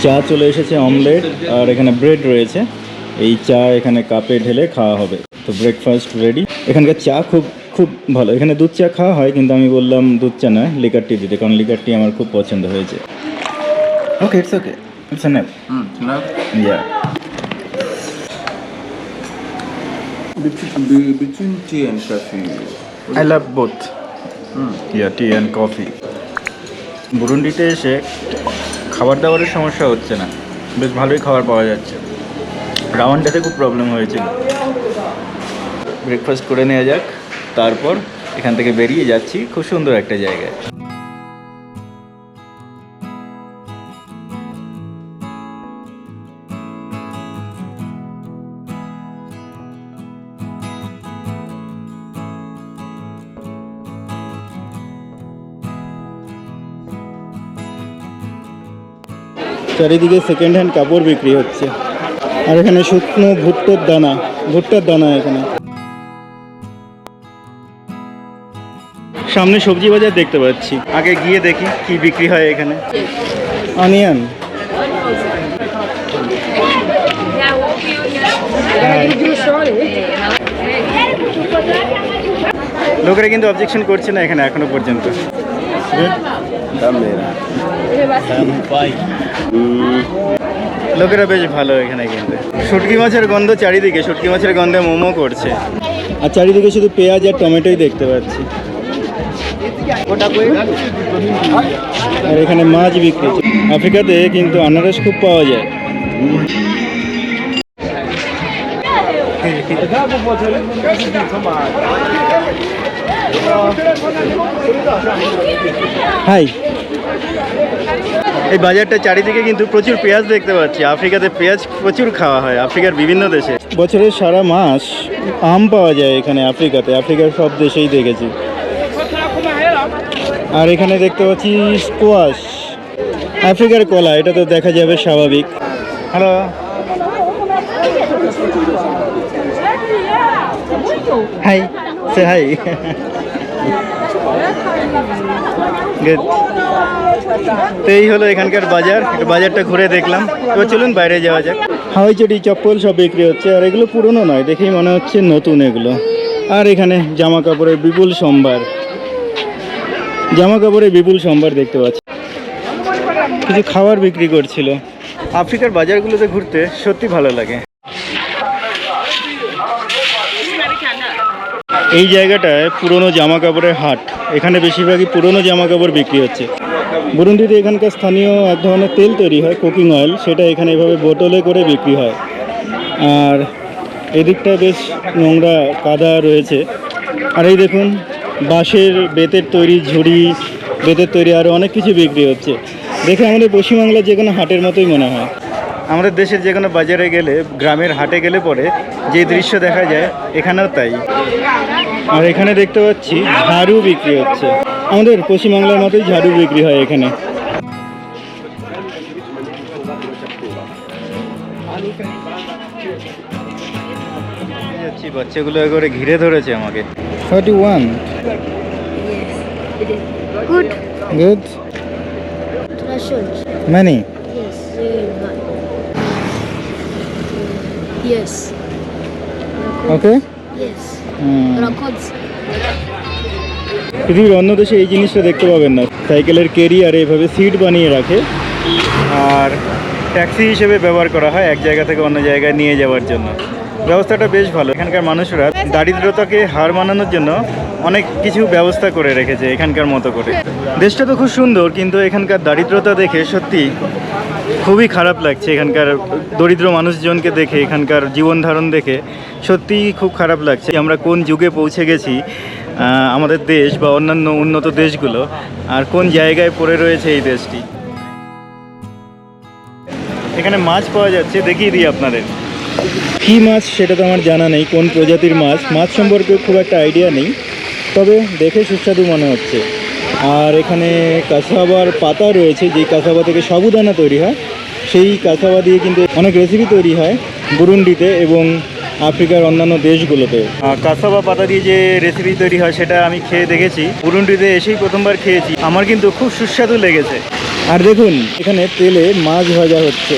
চা চলে এসেছে, অমলেট, আর এখানে ব্রেড রয়েছে। এই চা এখানে কাপে ঢেলে খাওয়া হবে। তো ব্রেকফাস্ট রেডি। এখানকার চা খুব খুব ভালো। এখানে দুধ চা খাওয়া হয়, কিন্তু আমি বললাম দুধ চা না, লিকার টি দিতে, কারণ লিকার টি আমার খুব পছন্দ হয়েছে। Okay, it's okay, it's enough. Yeah. Between tea and coffee. I love both. Yeah, tea and coffee. বুরুন্ডিতে এসে খাবার দাবারের সমস্যা হচ্ছে না, বেশ ভালোই খাবার পাওয়া যাচ্ছে। রাওয়ান্ডাতে খুব প্রবলেম হয়েছিল। ব্রেকফাস্ট করে নেওয়া যাক, তারপর এখান থেকে বেরিয়ে যাচ্ছি খুব সুন্দর একটা জায়গায়। চারিদিকে সেকেন্ড হ্যান্ড কাপড় বিক্রি হচ্ছে, আর এখানে শুকনো ভুট্টার দানা এখানে। সামনে সবজি বাজার দেখতে পাচ্ছি, আগে গিয়ে দেখি কি বিক্রি হয় এখানে। অনিয়ন, লোকেরা কিন্তু অবজেকশন করছে না এখানে এখনো পর্যন্ত। লোকেরা বেশ ভালো এখানে কিনতে। শুটকি মাছের গন্ধ চারিদিকে, শুটকি মাছের গন্ধে মোমো করছে, আর চারিদিকে শুধু পেঁয়াজ আর টমেটোই দেখতে পাচ্ছি। আর এখানে মাছ বিক্রি। আফ্রিকাতে কিন্তু আনারস খুব পাওয়া যায়। হাই, এই বাজারটা চারিদিকে কিন্তু প্রচুর পেঁয়াজ দেখতে পাচ্ছি। আফ্রিকাতে পেঁয়াজ প্রচুর খাওয়া হয়, আফ্রিকার বিভিন্ন দেশে। বছরের সারা মাস আম পাওয়া যায় এখানে আফ্রিকাতে, আফ্রিকার সব দেশেই দেখেছি। আর এখানে দেখতে পাচ্ছি স্কোয়াশ, আফ্রিকার কলা, এটা তো দেখা যাবে স্বাভাবিক। হ্যালো, হাই, সে হাই। তো এই হলো এখানকার বাজার, একটু বাজারটা ঘুরে দেখলাম। এবার চলুন বাইরে যাওয়া যাক। হাওয়াই চটি, চপ্পল সব বিক্রি হচ্ছে, আর এগুলো পুরনো নয়, দেখেই মনে হচ্ছে নতুন এগুলো। আর এখানে জামা কাপড়ের বিপুল সম্ভার, দেখতে পাচ্ছি। কিছু খাবার বিক্রি করছিল। আফ্রিকার বাজারগুলোতে ঘুরতে সত্যি ভালো লাগে। এই জায়গাটায় পুরনো জামা কাপড়ের হাট, এখানে বেশিরভাগই পুরনো জামা কাপড় বিক্রি হচ্ছে। বুরুন্ডিতে এখানকার স্থানীয় এক ধরনের তেল তৈরি হয়, কুকিং অয়েল, সেটা এখানে এভাবে বোতলে করে বিক্রি হয়। আর এদিকটা বেশ নোংরা, কাদা রয়েছে। আর এই দেখুন, বাঁশের বেতের তৈরি ঝুড়ি, বেতের তৈরি আরও অনেক কিছু বিক্রি হচ্ছে। দেখে আমাদের পশ্চিমবাংলার যে কোনো হাটের মতোই মনে হয়। আমাদের দেশের যে কোনো বাজারে গেলে, গ্রামের হাটে গেলে পরে যে দৃশ্য দেখা যায়, এখানেও তাই। আর এখানে দেখতে পাচ্ছি ঝাড়ু বিক্রি হচ্ছে, আমাদের পশ্চিমবাংলার মতোই ঝাড়ু বিক্রি হয় এখানে। বাচ্চাগুলো করে ঘিরে ধরেছে আমাকে। 31 Good. Good. Russians. Many. Yes. Yes. Okay. Yes. Records. পৃথিবীর অন্য দেশে এই জিনিসটা দেখতে পাবেন না। সাইকেলের কেরিয়ারে এভাবে সিট বানিয়ে রাখে, আর ট্যাক্সি হিসেবে ব্যবহার করা হয় এক জায়গা থেকে অন্য জায়গায় নিয়ে যাওয়ার জন্য। ব্যবস্থাটা বেশ ভালো। এখানকার মানুষরা দারিদ্রতাকে হার মানানোর জন্য অনেক কিছু ব্যবস্থা করে রেখেছে এখানকার মতো করে। দেশটা তো খুব সুন্দর, কিন্তু এখানকার দারিদ্রতা দেখে সত্যি খুবই খারাপ লাগছে। এখানকার দরিদ্র মানুষজনকে দেখে, এখানকার জীবন ধারণ দেখে সত্যিই খুব খারাপ লাগছে। আমরা কোন যুগে পৌঁছে গেছি, আমাদের দেশ বা অন্যান্য উন্নত দেশগুলো, আর কোন জায়গায় পড়ে রয়েছে এই দেশটি। এখানে মাছ পাওয়া যাচ্ছে, দেখিয়ে দিই আপনাদের। কী মাছ সেটা তো আমার জানা নেই, কোন প্রজাতির মাছ সম্পর্কে খুব একটা আইডিয়া নেই, তবে দেখে সুস্বাদু মনে হচ্ছে। আর এখানে কাসাবার পাতা রয়েছে, যেই কাসাবা থেকে সাবুদানা তৈরি হয়। সেই কাসাবা দিয়ে কিন্তু অনেক রেসিপি তৈরি হয় বুরুন্ডিতে এবং আফ্রিকার অন্যান্য দেশগুলোতে। কাসাবা পাতা দিয়ে যে রেসিপি তৈরি হয় সেটা আমি খেয়ে দেখেছি, বুরুন্ডিতে এসেই প্রথমবার খেয়েছি। আমার কিন্তু খুব সুস্বাদু লেগেছে। আর দেখুন এখানে তেলে মাছ ভাজা হচ্ছে,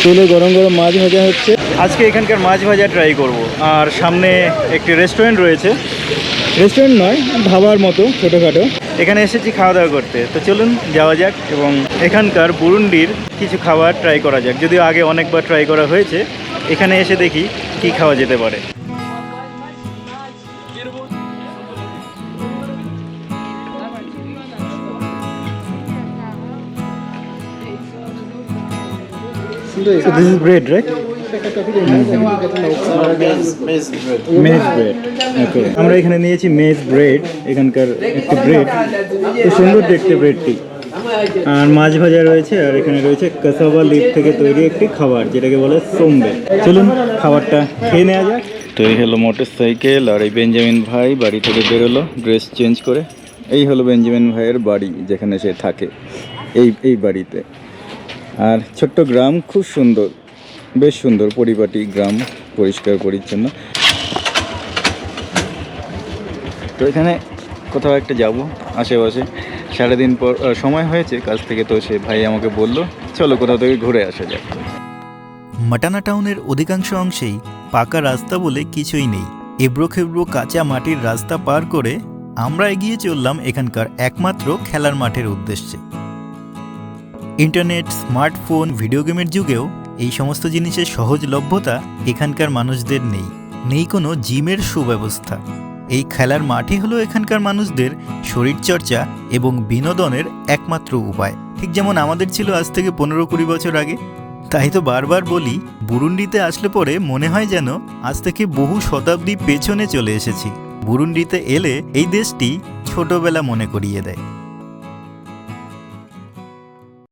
তেলে গরম গরম মাছ ভাজা হচ্ছে। আজকে এখানকার মাছ ভাজা ট্রাই করব। আর সামনে একটি রেস্টুরেন্ট রয়েছে, রেস্টুরেন্ট নয় ধাবার মতো ছোটোখাটো, এখানে এসেছি খাওয়া দাওয়া করতে। তো চলুন যাওয়া যাক এবং এখানকার বুরুন্ডির কিছু খাবার ট্রাই করা যাক। যদিও আগে অনেকবার ট্রাই করা হয়েছে, এখানে এসে দেখি কি খাওয়া যেতে পারে। So this is bread, right? Maize bread. Okay, আমরা এখানে নিয়েছি মেজ ব্রেড, এখানকার একটি ব্রেড, খুব সুন্দর দেখতে ব্রেডটি। আর মাছ ভাজা রয়েছে, আর এখানে রয়েছে কাসাবা লিফ থেকে তৈরি একটি খাবার যেটাকে বলে সোমবে। চলুন খাবারটা খেয়ে নেওয়া যাক। তো এই হলো মোটর সাইকেল, আর এই বেঞ্জামিন ভাই বাড়ি থেকে বেরোলো ড্রেস চেঞ্জ করে। এই হলো বেঞ্জামিন ভাইয়ের বাড়ি, যেখানে সে থাকে এই বাড়িতে। আর ছোট্ট গ্রাম, খুব সুন্দর, বেশ সুন্দর পরিপাটি গ্রাম, পরিষ্কার পরিচ্ছন্ন। তো এখানে কোথাও একটা যাব আশেপাশে, সারাদিন পর সময় হয়েছে কাজ থেকে। তো সে ভাই আমাকে বললো চলো কোথাও থেকে ঘুরে আসা যাক। মাটানা টাউনের অধিকাংশ অংশেই পাকা রাস্তা বলে কিছুই নেই। এবড়ো খেবড়ো কাঁচা মাটির রাস্তা পার করে আমরা এগিয়ে চললাম এখানকার একমাত্র খেলার মাঠের উদ্দেশ্যে। ইন্টারনেট, স্মার্টফোন, ভিডিও গেমের যুগেও এই সমস্ত জিনিসের সহজলভ্যতা এখানকার মানুষদের নেই কোনো জিমের সুব্যবস্থা। এই খেলার মাঠই হলো এখানকার মানুষদের শরীরচর্চা এবং বিনোদনের একমাত্র উপায়, ঠিক যেমন আমাদের ছিল আজ থেকে 15-20 বছর আগে। তাই তো বারবার বলি, বুরুন্ডিতে আসলে পরে মনে হয় যেন আজ থেকে বহু শতাব্দী পেছনে চলে এসেছি। বুরুন্ডিতে এলে এই দেশটি ছোটবেলা মনে করিয়ে দেয়।